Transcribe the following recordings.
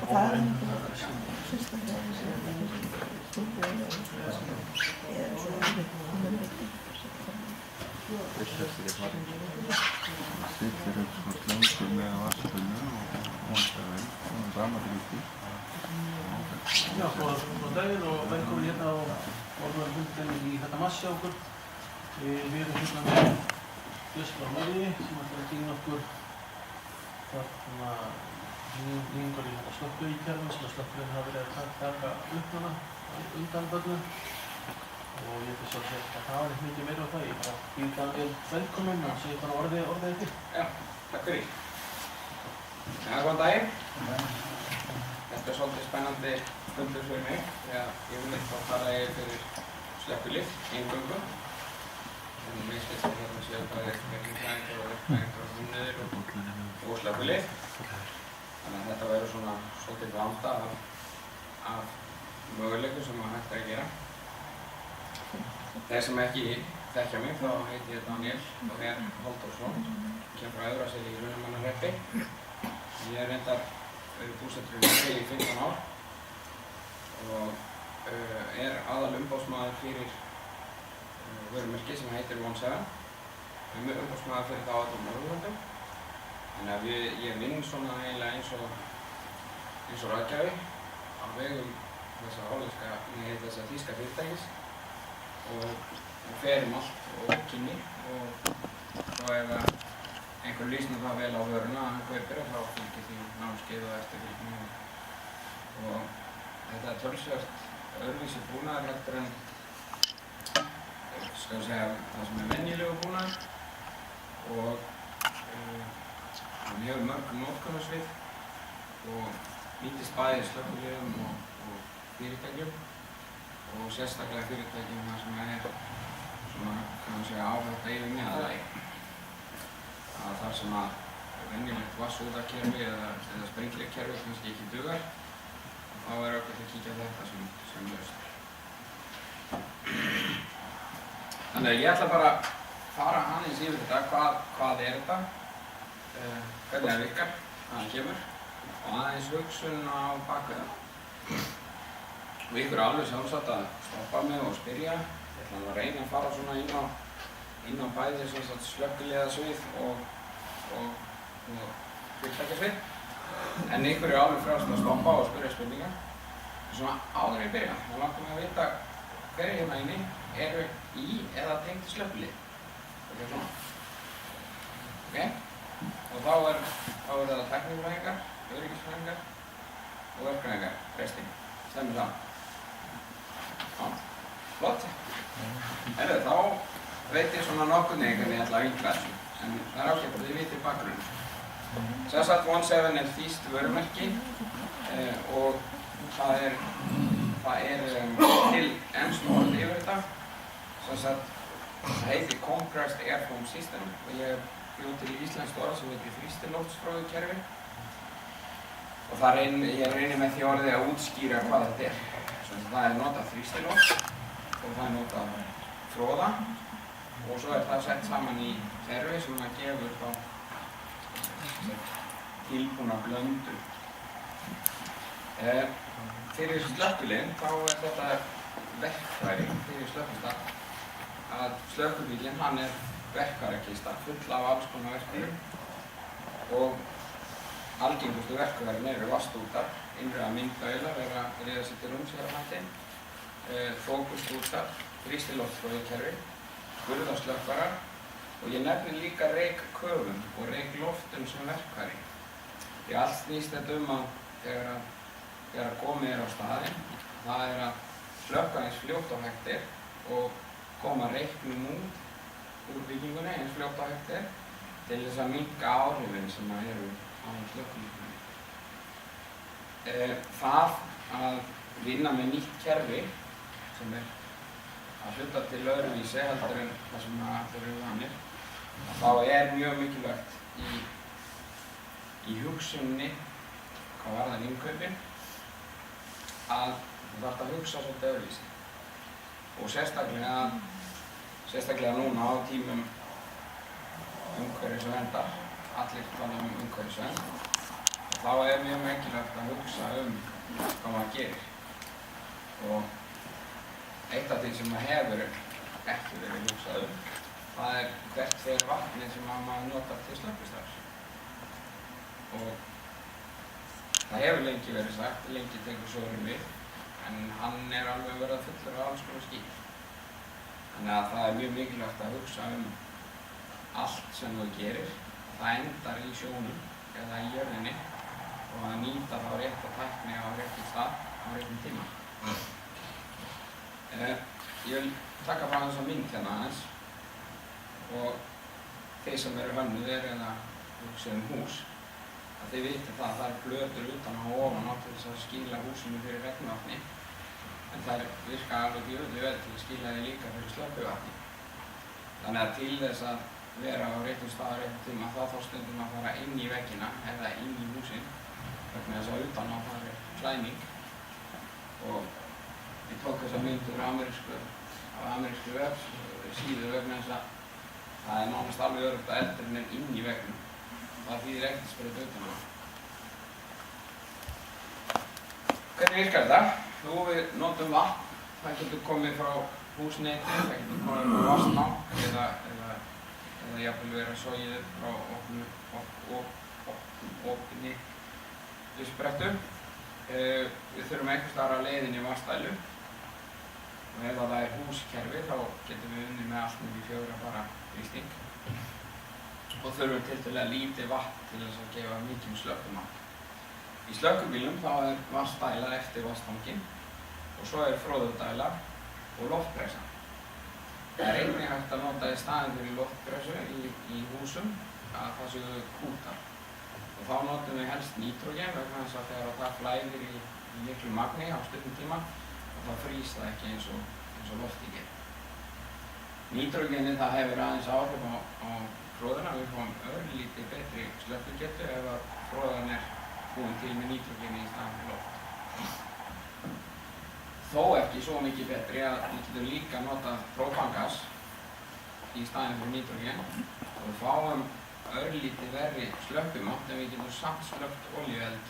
Sitter upp som slunker med varseln och dramatiskt. Já, góðan daginn og velkomin hérna á orðanfundin í þetta massi okkur. Við erum hérna með Bjössa og Marji sem ætlar að kynna okkur þarna nýjungar í þetta slökkviliðskerfi sem slökkviliðin hafa verið að taka upp núna undanförnu. Og ég ætla svo að það var ekki mikið meira á það. Ég bara býð Daniel velkomin og segi bara orðið eftir. Já, takk fyrir. Já, góðan daginn. Þetta svolítið spennandi fundur fyrir mig því að ég vil eitthvað fara fyrir slökkvilið eingöngu. En mér skilst að hérna séu bæði verkfræðingar og verkfræðingar og húnniðir og slökkvilið. Þannig að þetta verður svona svolítið blanda af möguleikum sem hægt er að gera. Þeir sem ekki þekkja mig, þá heiti ég Daniel Þór Halldórsson. Ég kem frá Efraseli í Hrunamannahreppi. Ég reyndar verið búsettur í Noregi í 15 ár og aðalumboðsmaður fyrir vörumerki sem heitir OneSeven. Umboðsmaður fyrir það á öllum Norðurlöndum. Þannig að ég vinn svona eiginlega eins og ráðgjafi á vegum þessa þýska fyrirtækis og fer allt og kynni og svo ef einhver lýsnar það vel á vöruna að hann kaupir þá fylgir því námskeið og eftirfylgni og þetta er töluvert öðruvísi búnaður heldur en það sem er venjulegu búnaður og hann hefur mörg notkunarsvið og nýtist bæði slökkviliðum og fyrirtækjum og sérstaklega fyrirtækjum þar sem er áhætta yfir meðalagi. Þar sem að venjulegt vatnsúðakerfi eða sprengilegkerfi kannski ekki dugar þá er auðvitað að kíkja þetta sem lausn. Þannig að ég ætla bara að fara aðeins yfir þetta, hvað er þetta, hvernig það virkar, hvað það kemur og aðeins hugsun á bakvið það. Og ykkur er alveg sjálfsagt að stoppa mig og spyrja. Ég ætla að reyna að fara svona inn á bæði slökkviliðasvið og fyrirtækjasvið. En ykkur er alveg frjálst að stoppa og spyrja spurningar. Svona áður ég byrja, þá langar mig að vita hverjir hérna inni eru í eða tengt slökkvilið. Ok, svona. Ok? Og þá er það tæknifræðingar, öryggisfræðingar og verkfræðingar, restin. Stemmer það? Já, flott. Þá veit ég svona nokkuð hvernig ég ætla að vinkla þessu, en það er ágætt að þið vitið bakgrunninn. Sem sagt, OneSeven er þýskt vörumerki og það er til enskt orð yfir þetta. Sem sagt, það heitir Compressed Air Foam System og ég bjó til íslenskt orð sem heitir þrýstiloftsfróðukerfi. Og ég reynir með því orðið að útskýra hvað þetta er. Það er notað þrýstiloft og það er notað fróða og svo er það sett saman í kerfi sem það gefur þá tilbúna blöndu. Fyrir slökkvilið þá er þetta verkfæri fyrir slökkvistað að slökkvibíllinn hann er verkfærakista full af alls konar verkfærum og algengustu verkfærin eru vatnsstútar, innrauða myndaular að reiða sér til rúms hér á handinn, þokuskútar, þrýstiloftsfróðukerfi, burðarslökkvarar og ég nefni líka reykköfun og reykloftun sem verkfæri. Því allt snýst þetta að þegar komið er á staðinn, það er að slökkva eins fljótt og hægt er og koma reyknum út úr byggingunni eins fljótt og hægt er til þess að minnka áhrifin sem eru á slökkvilíkjunni. Það að vinna með nýtt kerfi sem er að hluta til öðruvísi heldur en það sem allir eru vanir, þá er mjög mikilvægt í hugsuninni hvað varðar innkaupin að þú þarft að hugsa svolítið öðruvísi. Og sérstaklega núna á tímum umhverfisverndar, allir tala umhverfisvernd, þá er mjög mikilvægt að hugsa hvað maður gerir. Og eitt af því sem hefur ekki verið hugsað það er hvert fer vatnið sem maður notar til slökkvistarfs. Og það hefur lengi verið sagt, lengi tekur sjórinn við, en hann er alveg verið fullur af alls konar skít. Þannig að það er mjög mikilvægt að hugsa allt sem þú gerir. Það endar í sjónum eða í jörðinni og að nýta þá rétta tækni á réttum stað á réttum tíma. Ég vil taka fram þessa mynd hérna aðeins og þeir sem eru hönnuðir eða hugsa hús að þið viti það er plötur utan og ofan á til þess að skýla húsinu fyrir regnvatni en þær virka alveg jöfnlega vel til að skýla því líka fyrir slökkvivatni. Þannig að til þess að vera á réttum stað á réttum tíma þá stundum að fara inn í veggina eða inn í húsin vegna þess að utan á það er klæning og ég tók þessa mynd úr amerískri vefsíðu vegna þess að það er nánast alveg öruggt að eldurinn er inn í veggnum. Það þýðir ekkert að spyrja utan á. Hvernig virkar þetta? Við notum vatn. Það getur komið frá húsneyti, það getur komið frá vatnsná eða jafnvel verið sogið frá opinni uppsprettu. Við þurfum einhvers staðar á leiðinni vatnsdælu og ef það er húskerfi þá getum við unnið með allt niður í 4 bara þrýsting og þurfum tiltölulega lítið vatn til þess að gefa mikinn slökkvumátt. Í slökkvubílum þá er vatnsdælar eftir vatnsstanginn og svo er froðudæla og loftpressa. Það er einnig hægt að nota í staðinn fyrir loftpressu í húsum að það séu kútar. Og þá notum við helst nítrógen vegna þess að þegar það flæðir í miklu magni á stuttum tíma og þá frýs það ekki eins og lofti gerir. Nítrógenið það hefur aðeins áhrif á froðuna. Við fáum örlítið betri slökkvugetu ef að froðan er búin til með nítrógeni í staðinn fyrir loft. Þó ekki svo mikið betri að við getum líka notað própangas í staðinn fyrir nítrógen og við fáum örlítið verri slökkvumátt en við getum samt slökkt olíueld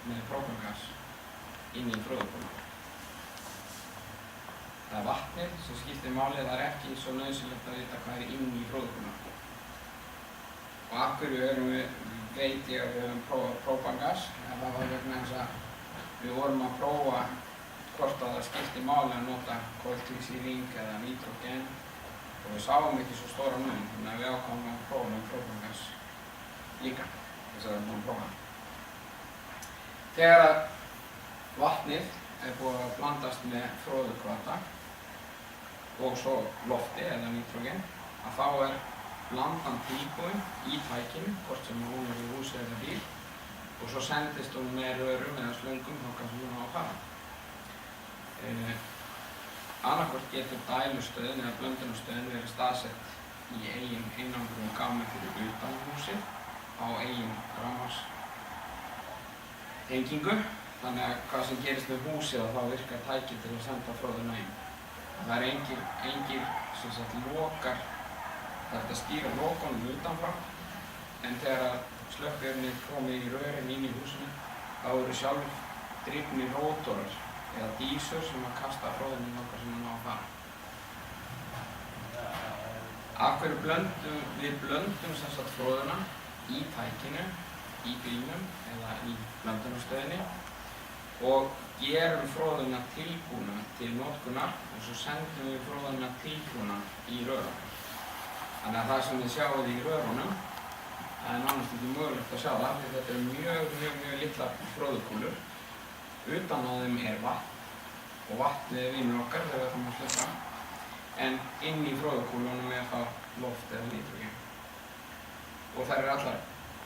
með própangas inn í froðupólum. Það er vatnið sem skiptir máli, það er ekki svo nauðsynlegt að vita hvað er inn í froðupólum. Og af hverju veit ég að við höfum prófað própangas, það var vegna þess að við vorum að prófa hvort að það skiptir máli að nota koltvísýring eða nítrógen og við sáum ekki svo stóra mun, þannig að við ákváðum að prófa própangas líka, þess að við höfum prófað. Þegar vatnið er búið að blandast með froðukvata og svo lofti eða nítrógen, að þá er blandan tilbúin í tækinu, hvort sem hún er í húsi eða bíl, og svo sendist hún með rörum eða slöngum þangað sem hún á að fara. Annaðhvort getur dælustöðin eða blöndunarstöðin verið staðsett í eigin einangruðum gámi fyrir utan húsið á eigin rafmagnstengingu, þannig að hvað sem gerist með húsið þá virkar tækið til að senda froðuna inn. Það er engir lokar. Það er hægt að stýra lokunum utanfrá, en þegar slökkvivélin komið í rörin inn í húsinu, þá eru sjálf drifnir rótorar eða dísur sem að kasta froðunni þangað sem hún á að fara. Af hverju við blöndum sem sagt froðuna í tækinu, í bílnum eða í blöndunarstöðinni og gerum froðuna tilbúna til notkunar og svo sendum við froðuna tilbúna í rörunum. Þannig að það sem þið sjáuð í rörunum, það er nánast ekki mögulegt að sjá það, því þetta eru mjög litlar froðukúlur. Utan á þeim er vatn og vatnið er vinur okkar þegar við ætlum að slökkva, en inn í froðukúlunum er þá loft eða nítrógen. Og þær eru allar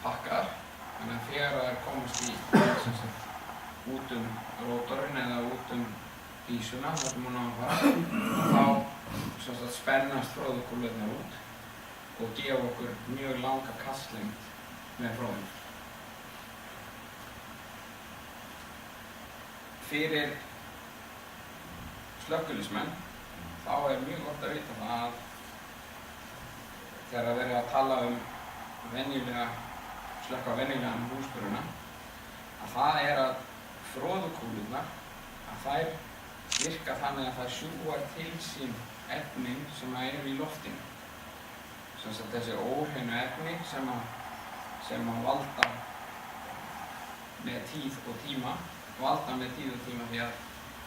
pakkaðar, þannig að þegar þær komast út rótorinn eða út dísuna, þar sem hún á að fara, þá spennast froðukúlurnar út og gefa okkur mjög langa kastlengd með froðunni. Fyrir slökkviliðsmenn þá er mjög gott að vita það að þegar verið að tala slökkva venjulegan húsbruna það að froðukúlurnar, að þær virka þannig að það sjúgar til sín efnin sem eru í loftinu. Sem sagt þessi óhreinu efni sem valda með tíð og tíma því að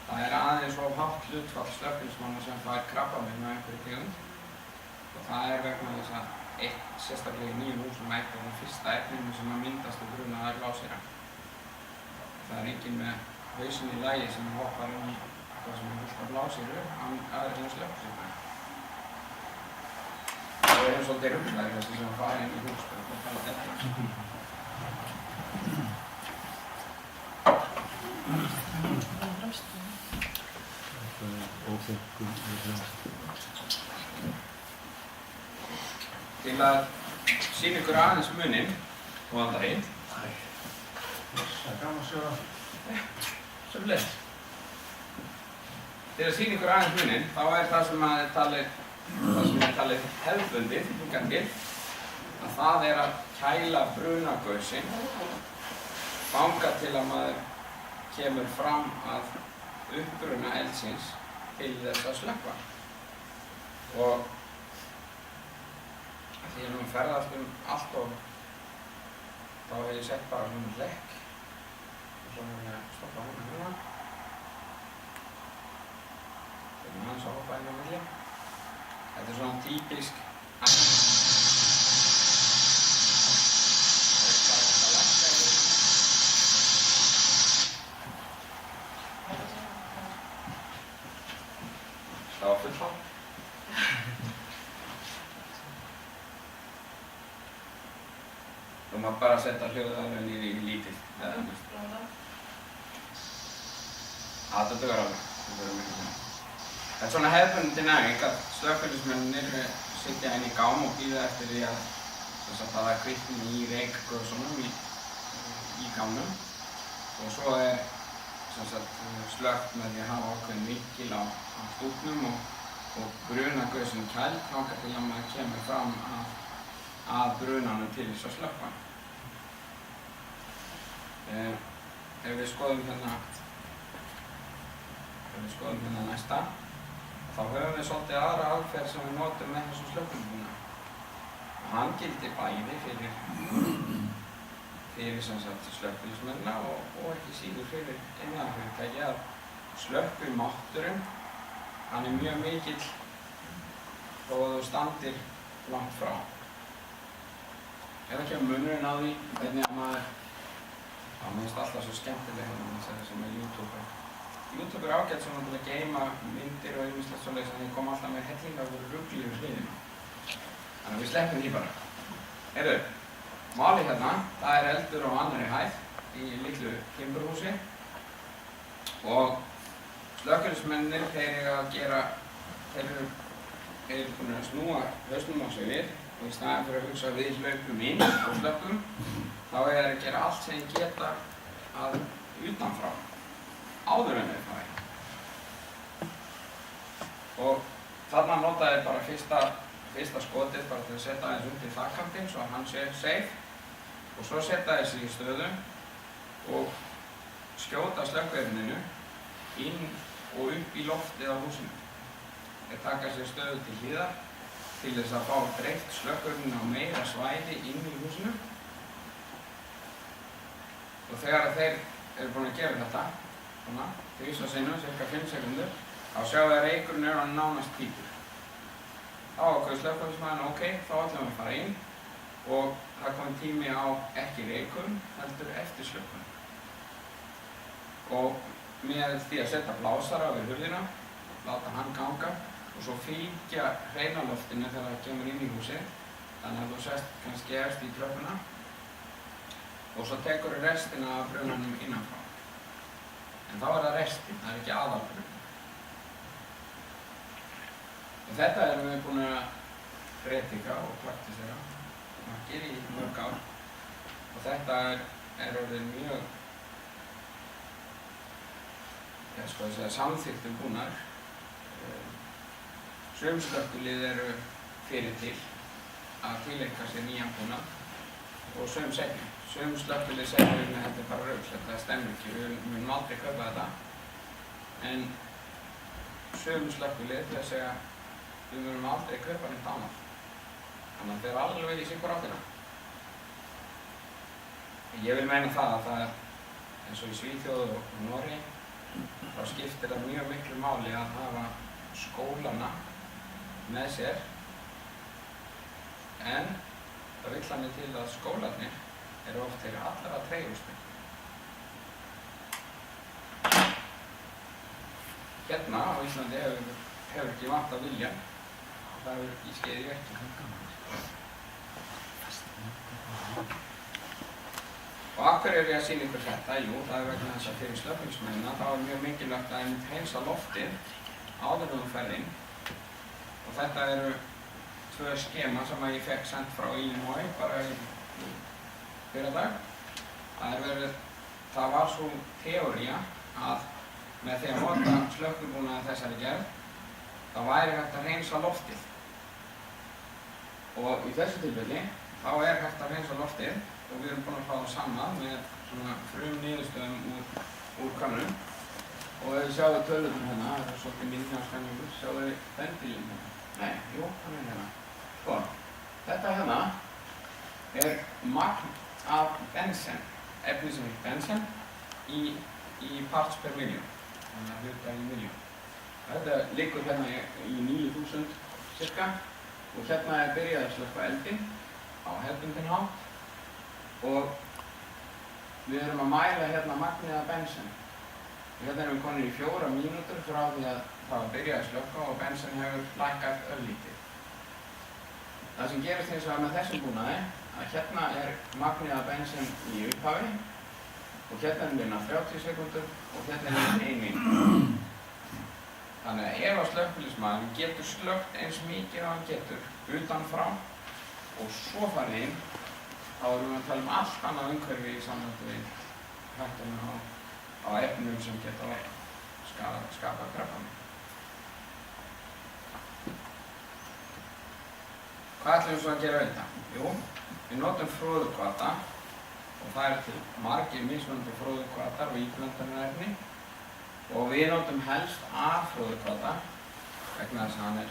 það aðeins of hátt hlutfall slökkviliðsmanna sem fær krabbamein af einhverju tegund og það vegna þess að eitt sérstaklega í nýjum húsum eitt af fyrsta efninu sem myndast og grunaðar blásýra. Það enginn með hausinn í lagi sem hoppar inn í eitthvað sem fullt af blásýru aðrir en slökkviliðsmanna. Það svolítið ruglaðir þessi sem fara inn í hús og tala þetta. Til að sýna ykkur aðeins muninn, góðan daginn. Það gaman að sjá það. Sömuleiðis. Til að sýna ykkur aðeins muninn, þá það sem er talið hefðbundið hingað til, að það að kæla brunagausinn þangað til að maður kemur fram að uppbruna eldsins til þess að slökkva. Og því að ferðast allt og þá hef ég sett bara svona lekk og svo hef ég stoppað hana hérna. Þegar maður aðeins að hoppa inn á milli. Þetta svona típisk það var fullfall. Þú maður bara setja hljóðaðalveg niður í lítið eða mest. Það dugar alveg. Það svona hefðbundin æfing að slökkviliðsmennirnir sitja inn í gám og bíða eftir því að það kvikni í reykgösunum í gámnum og svo slökkt með því að hafa ákveðinn vinkil á stúpnum og brunagösin kæld þangað til að maður kemur fram að brunanum til þess að slökkva. Ef við skoðum hérna næsta, þá höfum við svolítið aðra aðferð sem við notum með þessum slökkviliðsbúnaði. Hann gildir bæði fyrir slökkviliðsmennina og ekki síður fyrir iðnaðarfyrirtæki að slökkvimátturinn, hann mjög mikill þó að þú standir langt frá. Ef ekki að munurinn á því hvernig að maður, það finnst alltaf svo skemmtileg sem er YouTube. YouTube ágætt svona til að geyma myndir og ýmislegt svoleiðis en þeir koma alltaf með helling af rugli yfir hliðina. Þannig að við sleppum því bara. Heyrðu, málið hérna, það eldur á annarri hæð í litlu timburhúsi og slökkviliðsmennirnir þeir eru búin að snúa hausnum á sig við og í staðinn fyrir að hugsa að við hlaupum inn og slökkvum, þá þeir að gera allt sem þeir geta að utanfrá, áður en þeir fara inn. Og þarna nota þeir bara fyrsta skotið bara til að setja aðeins undir þakkantinn svo að hann sé safe og svo setja þeir sig í stöðu og skjóta slökkviliðinu inn og upp í loftið á húsinu. Þeir taka sér stöðu til hliðar til þess að fá dreift slökkviliðinu á meira svæði inn í húsinu. Og þegar þeir eru búin að gera þetta, svona, þrisvar sinnum, cirka 5 sekúndur, þá sjáum við að reykurinn er hann nánast hvítur. Þá ákveður slökkviliðsmaðurinn, ok, þá ætlum við að fara inn og það kom tími á ekki reykun, heldur eftir slökkun. Og með því að setja blásara við hurðina, láta hann ganga og svo fylgja hreina loftinu þegar það kemur inn í húsið, þannig að þú sest kannski efst í tröppuna og svo tekur restina af brunanum innanfrá. En þá það restin, það ekki aðalbrunn. Og þetta erum við búin að predika og praktisera margir í mörg ár og þetta orðið mjög samþykktur búnaður. Sum slökkvilið eru fyrir til að tileika sér nýjan búnað og sum seinni. Sum slökkvilið segja að þetta bara rugl, þetta rennur ekki, við munum aldrei kaupa þetta. En sömu slökkvilið til að segja við munum aldrei kaupa neitt annað. Þannig að þeir eru alveg í sikur áttina. Ég vil meina það að það er eins og í Svíþjóð og Noregi, þá skiptir það mjög miklu máli að hafa skólana með sér, en það vill þannig til að skólarnir eru oft þeirri allra treigustu. Hérna á Íslandi hefur ekki vantað vilja, það hefur ekki skeiði verki. Og af hverju er ég að sýna ykkur þetta? Jú, það er vegna þess að fyrir slökkviliðsmennina þá er mjög mikilvægt að hreinsa loftið áður en þú ferð inn. Og þetta eru 2 skema sem ég fekk sent frá Illinois bara í fyrradag. Það var svo teóría að með því að nota slökkvibúnaði þessari gerð, þá væri hægt að hreinsa loftið. Og í þessu tilfelli, þá er hægt að hreinsa loftið og við erum búin að fá það saman með svona frumniðurstöðum úr könnum. Og ef við sjáum tölurnar hérna, það er svolítið minniháskæningur, sjáum við bensín hérna. Nei, jú, hann er hérna. Sko, þetta hérna er magn af bensen, efni sem er bensen, í parts per milljón. Þannig að hluta í milljón. Þetta liggur hérna í 9000 cirka og hérna er byrjað að slökkva eldinn á hefðbundinn hátt og við erum að mæla hérna magnið af bensin. Hérna erum við komin í 4 mínútur frá því að það var byrjað að slökkva og bensin hefur lækkað örlítið. Það sem gerist hins vegar með þessum búnaði að hérna er magnið af bensin í upphafi og hérna er liðna 30 sekúndur og hérna er liðna 1 mínútur. Þannig að ef að slökkviliðsmaðurinn getur slökkt eins mikið og hann getur utanfrá og svo farið inn, þá erum við að tala allt annað umhverfi í sambandi við hættuna á efnum sem geta skapað krabbamein. Hvað ætlum við svo að gera við þetta? Jú, við notum froðuhvata og það er til margir mismunandi froðuhvatar og íblöndunarefni og við notum helst A-froðuhvata vegna þess að hann er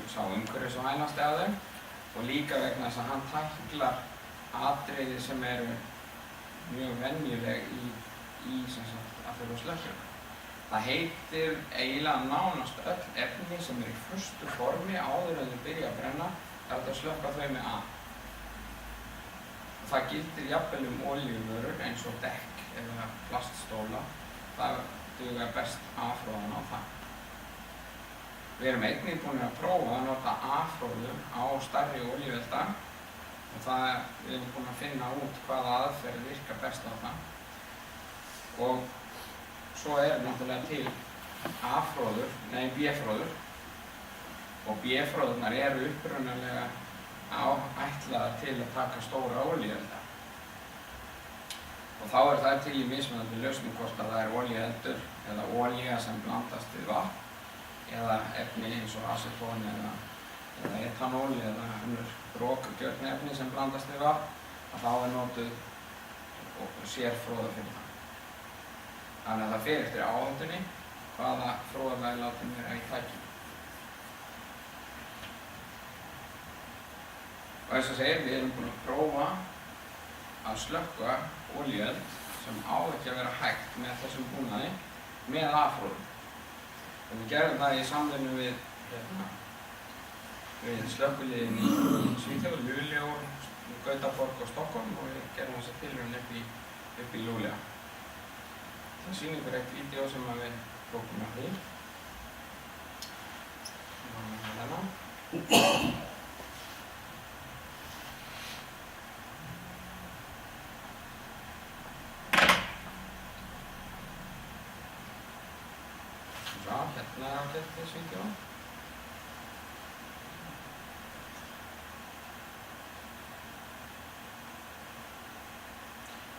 sá umhverfisvænasti af þeim og líka vegna þess að hann tæklar atriði sem eru mjög venjuleg í að þurfa að slökkja. Það heitir eiginlega nánast öll efni sem eru í föstu formi áður en þau byrja að brenna, er hægt að slökkva þau með A. Og það gildir jafnvel olíuvörur eins og dekk eða plaststóla. Það dugar best A-froðan á það. Við erum einnig búin að prófa að nota A-froðu á stærri olíuelda og við erum búin að finna út hvaða aðferð virkar best á það. Og svo náttúrulega til B-froður og B-froðurnar eru upprunalega ætlaðar til að taka stóra olíuelda. Og þá það til í mismunandi lausnum hvort að það er olíueldur eða olía sem blandast við vatn eða efni eins og acetón eða etanól eða önnur brokugjörn efni sem blandast við vatn, að þá notuð sérfroða fyrir það. Þannig að það fer eftir áhættunni hvaða froða er látin vera í tækinu. Og eins og segir, við erum búin að prófa að slökkva olíueld sem á ekki að vera hægt með þessum búnaði með A-froðum. Og við gerum það í samvinnu við slökkviliðin í Svíþjóð, Luleå, Gautaborg og Stockholm og við gerum þessa tilraun upp í Luleå. Það sýnir ykkur eitt vídeó sem við tókum af því. Já, hérna er ágætt þessi vídeó.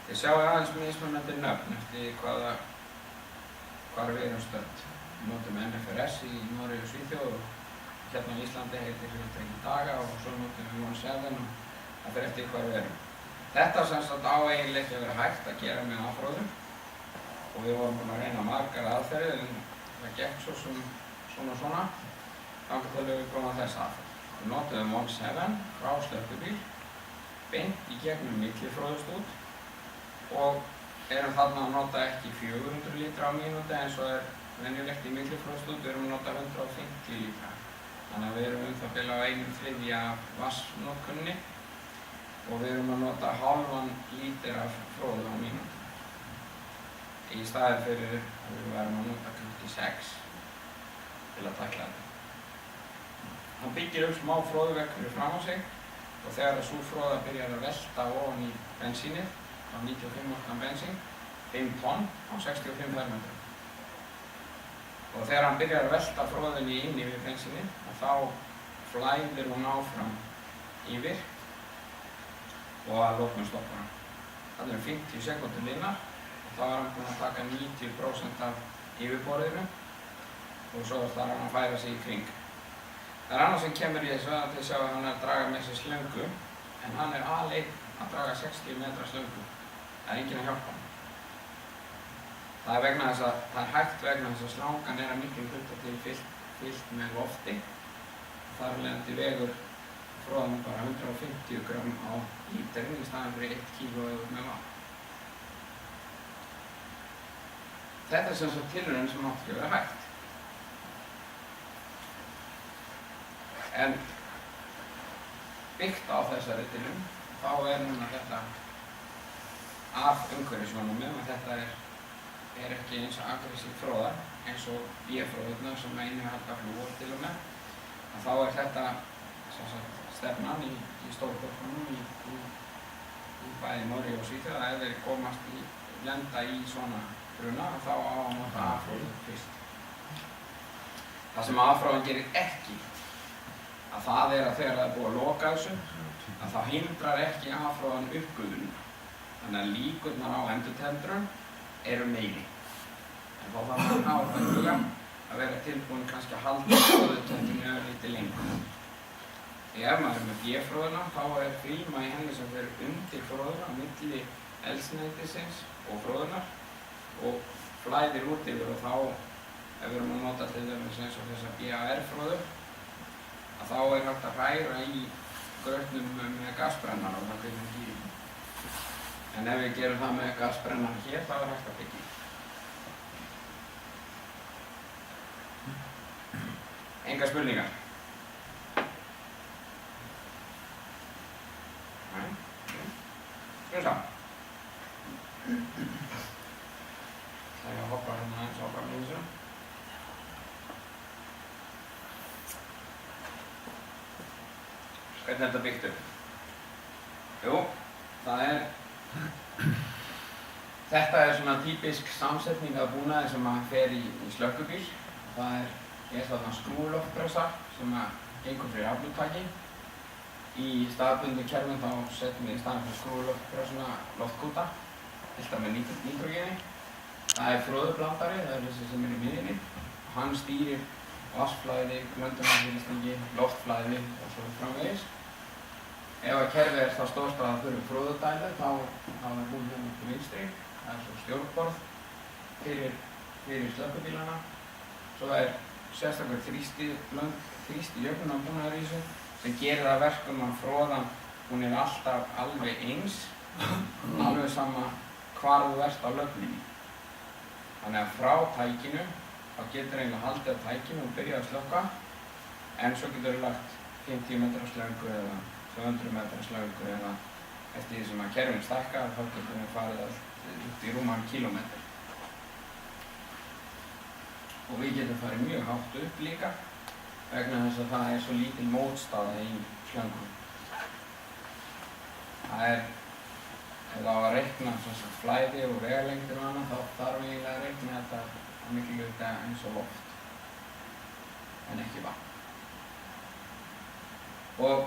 Þið sjáu aðeins mismunandi nöfn eftir hvar við erum stödd. Við notum NFRS í Noregi og Svíþjóð og hérna í Íslandi heitir fyrirtækið Daga og svo notum við One Seven og það fer eftir hvar við erum. Þetta sem sagt á eiginlega ekki að vera hægt að gera með A-froðu og við vorum búin að reyna margar aðferðir en það gekk svo sem svona þangað til við komum að þessa aðferð. Við notuðum 1.7 frá slökkvibíl beint í gegnum millifróðustút og erum þarna að nota ekki 400 lítra á mínúti eins og venjulegt í millifróðustút, við erum að nota 150 lítra. Þannig að við erum það bil á 1/3 af vatnsnotkuninni og við erum að nota hálfan lítir af fróðu á mínúti. Í staðinn fyrir að við værum að nota kannski 6 til að tækla þetta. Hann byggir upp smá fróðuvegg fyrir fram á sig og þegar sú fróða byrjar að velta ofan í bensínið, á 95 oktan bensín, 5 tonn á 65 fermetrum. Og þegar hann byrjar að velta fróðunni inn yfir bensínið, þá flæðir hún áfram yfir og að lokum stoppar hann. Það eru 50 sekúndur liðnar og þá er hann búinn að taka 90% af yfirborðinu og svo þarf hann að færa sig í kring. Það er annað sem kemur í þessu að þið sjá að hann er að draga með sér slöngu en hann er aleinn að draga 60 metra slöngu. Það er enginn að hjálpa hann. Það er vegna þess að það er hægt vegna þess að slangan er að miklum hluta til fyllt með lofti. Þar af leiðandi vegur fróðan bara 150 grömm á lítrinn í staðinn fyrir 1 kíló með vatn. Þetta er sem sagt tilraun sem átti ekki að vera hægt. En byggt á þessari tilraun þá núna þetta af umhverfissjónarmiðum að þetta er ekki eins og aggressív fróðar eins og bíafróðurnar sem innihalda flúor til og með. Þá er þetta stefnan í stórborgunum í bæði Noregi og Svíþjóð að ef þeir komast lenda í svona bruna þá á að nota A-fróður fyrst. Það sem A-fróðan gerir ekki að það er að þegar það er búið að loka þessu að þá hindrar ekki A-fróðan uppgufunina. Þannig að líkurnar á endurtendrun eru meiri. En þá þarf hann á það að vera tilbúin kannski að halda fróðutendrunni örlítið lengur. Ef maður er með B-fróðuna þá er fríma í henni sem fer undir fróðuna á milli eldsneytisins og fróðunar og flæðir út yfir og þá ef við erum að nota til dæmis eins og þessa BAR-fróðu að þá er hægt að hræra í grautnum með gasbrennar og það kveikir gírinn. En ef við gerum það með gasbrennar hér þá er hægt að byggja. Engar spurningar? Nei? Skulum sjá. Það er að hoppa hérna eins og áfram í þessu. Hvernig er þetta byggt upp? Jú, þetta er svona típisk samsetning af búnaði sem fer í slökkvibíl. Það er þarna skrúfuloftpressa sem gengur fyrir aflúttaki. Í staðbundnu kerfum þá setjum við í staðinn fyrir skrúfuloftpressuna loftkúta, fyllta með nítrógeni. Það er fróðublandari, það er þessi sem er í miðjunni. Hann stýrir vatnsflæði, löndunarfyrirstengi, loftflæði og svo framvegis. Ef að kerfið er þá stórt að það þurfi fróðudælu, þá er hún hérna til vinstri. Það er svo stjórnborð fyrir slökkvibílana. Svo er sérstakur þrýstijöfnunarbúnaður í þessu sem gerir það verkum að fróðan, hún er alltaf alveg eins, alveg sama hvar þú ert á lögninni. Þannig að frá tækinu, þá getur eiginlega haldið á tækinu og byrjað að slökkva, en svo getur þú lagt 50 metra slöngu eða 200 metra slöngu eða eftir því sem að kerfin stækkar, þá getur við farið allt út í rúman kílómetri. Og við getum farið mjög hátt upp líka vegna þess að það er svo lítil mótstaða í slöngunum. Það er, ef það á að reikna flæði og vegalengdir og annað, þá þarf eiginlega að reikna þetta að miklu hluta eins og loft, en ekki vatn. Og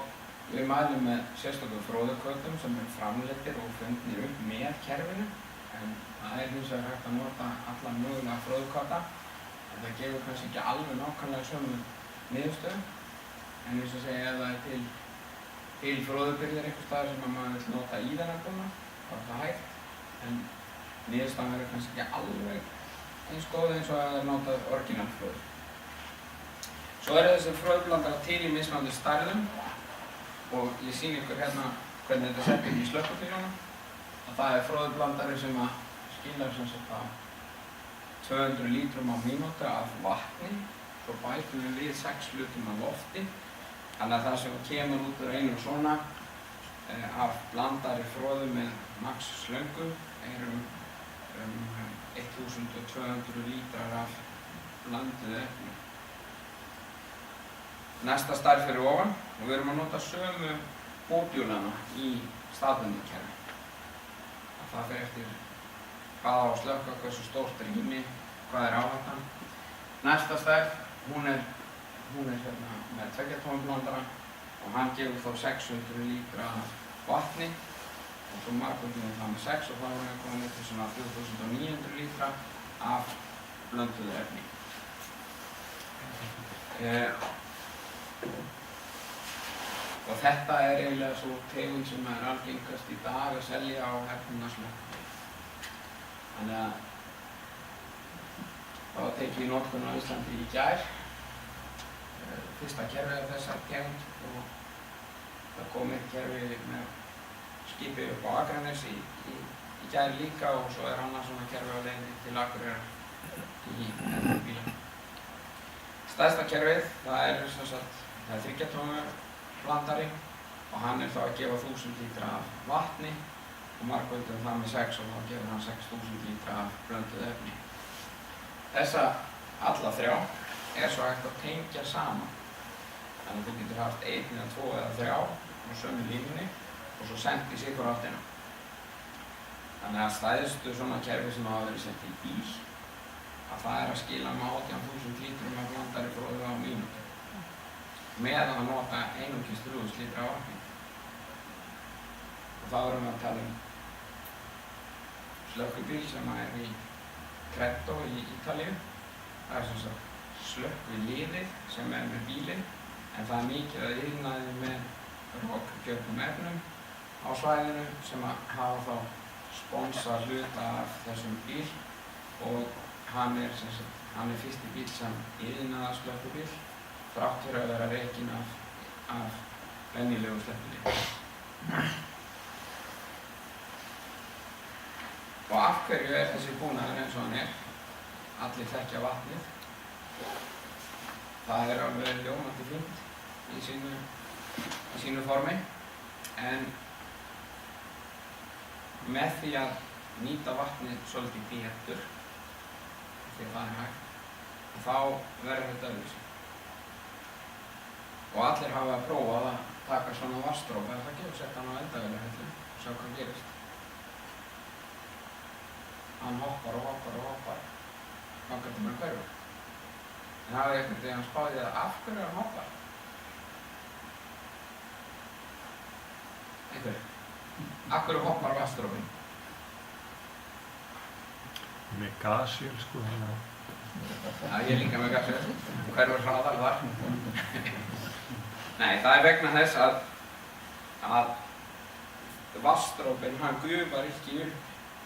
við mælum með sérstökum fróðukötum sem eru framleiddir og fundnir upp með kerfinu, en það er hins vegar hægt að nota alla mögulega fróðukota. En það gefur kannski ekki alveg nákvæmlega sömu niðurstöðu, en eins og segja ef það er til fróðubyrðir einhvers staðar sem maður vill nota í þennan búnað, þá er það hægt, en niðurstaðan verður kannski ekki alveg eins góð eins og að það er notað orginal fróður. Svo eru þessir fróðblandara til í mismunandi stærðum og ég sýni ykkur hérna hvernig þetta er sett inn í slökkvibílana. Það er fróðblandari sem að skilar sem sagt á 200 lítrum á mínútu af vatni, svo bætum við 6 hlutum af lofti. Þannig að það sem kemur út úr einum svona af blandari fróðu með max slöngu er 1200 lítrar af blanduðu efni. Næsta stærð fyrir ofan og við erum að nota sömu módjúlana í staðbundinkerfi. Það fer eftir hvað á að slökkva, hversu stórt rými, hvað er áhættan. Næsta stærð, hún er hérna með 2 tóma blandara og hann gefur þá 600 lítra vatni og svo margföldum við það með 6 og þá erum við komin upp til svona 4900 lítra af blönduðu efni. Og þetta er eiginlega svo tegund sem er algengast í dag að selja á hefðbundna. Þannig að það var tekið í notkun á Íslandi í gær. Fyrsta kerfið af þessar tegund og það kom eitt kerfi með skipi upp á Akranes í gær líka og svo er annað svona kerfi á leiðinni til Akureyrar í bíla. Stærsta kerfið, það er 3 tóma blandari og hann er þá að gefa 1000 lítra af vatni og margföldum það með 6 og þá gefur hann 6000 lítra af blönduðu efni. Þessa alla 3 er svo hægt að tengja saman. Þannig að þú getur haft 1 eða 2 eða 3 á sömu línunni og svo sendt í sikur áttina. Þannig að stærstu svona kerfi sem hafa verið sett í bíl að það er að skila með 18.000 lítrum af blandari fróðu á mínútu með að nota einungis 3000 lítra af vatni. Og þá erum við að tala slökkvibíl sem er í Credo í Ítalíu. Það er sem sagt slökkviliðið sem er með bílinn en það er mikið að iðnaði með rokgjörnum efnum á svæðinu sem hafa þá sponsað hluta af þessum bíl og hann er fyrsti bíl sem iðnaða slökkvibíl þrátt fyrir að vera rekinn af venjulegu slökkviliði. Og af hverju er þessi búnaður eins og hann er? Allir þekkja vatnið. Það er alveg ljómandi fínt í sínu formi en með því að nýta vatnið svolítið betur því það er hægt þá verður þetta öðruvísi. Og allir hafa að prófa að taka svona vatnsdropa ef það gefur sett hann á eldavélarhellu og sjá hvað gerist. Hann hoppar og hoppar og hoppar þangað til hann hverfur. En hafið einhvern veginn spáð í það af hverju hann hoppar? Einhverju? Af hverju hoppar vatnsdropinn? Með gasvél sko hérna. Já, ég er líka með gasvél. Hverfur hraðar þar? Nei, það er vegna þess að vatnsdropinn hann gufar ekki upp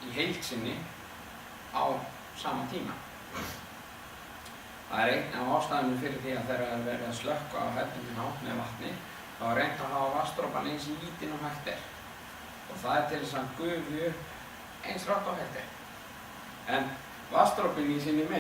í heild sinni á sama tíma. Það er einn af ástæðunum fyrir því að þegar það er verið að slökkva á hefðbundinn hátt með vatni þá er reynt að hafa vatnsdropann eins lítinn og hægt er. Og það er til þess að hann gufi upp eins hratt og hægt er. En vatnsdropinn í sinni